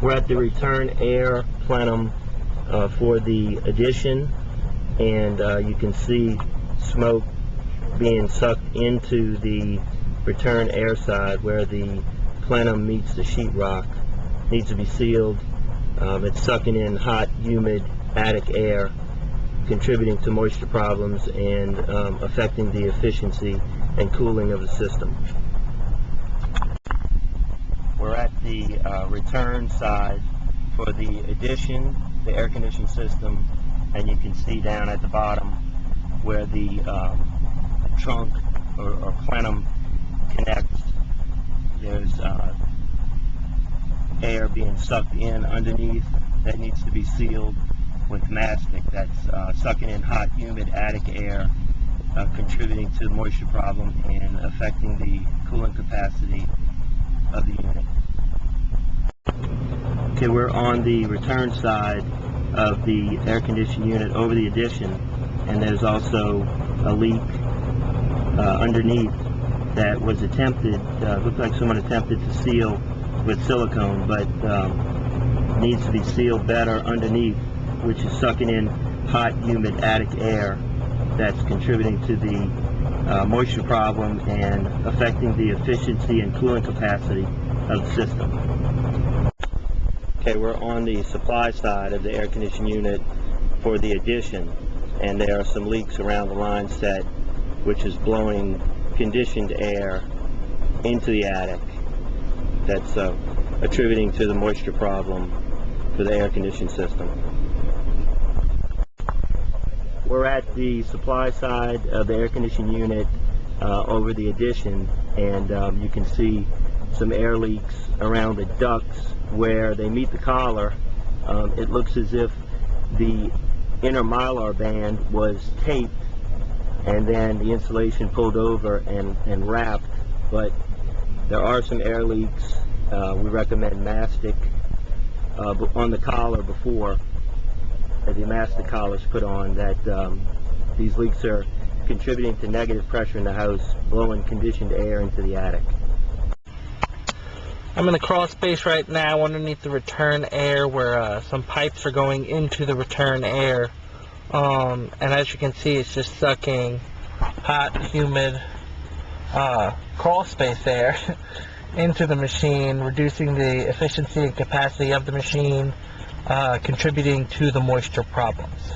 We're at the return air plenum for the addition, and you can see smoke being sucked into the return air side where the plenum meets the sheetrock. Needs to be sealed. It's sucking in hot, humid attic air, contributing to moisture problems and affecting the efficiency and cooling of the system. We're at the return side for the addition, the air conditioning system, and you can see down at the bottom where the trunk or plenum connects. There's air being sucked in underneath that needs to be sealed with mastic. That's sucking in hot, humid attic air, contributing to the moisture problem and affecting the cooling capacity of the unit. Okay, we're on the return side of the air conditioning unit over the addition, and there's also a leak underneath that was attempted, looked like someone attempted to seal with silicone, but needs to be sealed better underneath, which is sucking in hot, humid attic air that's contributing to the moisture problem and affecting the efficiency and cooling capacity of the system. Okay, we're on the supply side of the air conditioning unit for the addition, and there are some leaks around the line set, which is blowing conditioned air into the attic. That's attributing to the moisture problem for the air conditioning system. We're at the supply side of the air conditioning unit over the addition, and you can see some air leaks around the ducts where they meet the collar. It looks as if the inner mylar band was taped and then the insulation pulled over and wrapped, but there are some air leaks. We recommend mastic on the collar before the mastic collar is put on. That these leaks are contributing to negative pressure in the house, blowing conditioned air into the attic. I'm in the crawl space right now underneath the return air where some pipes are going into the return air. And as you can see, it's just sucking hot, humid crawl space air into the machine, reducing the efficiency and capacity of the machine, contributing to the moisture problems.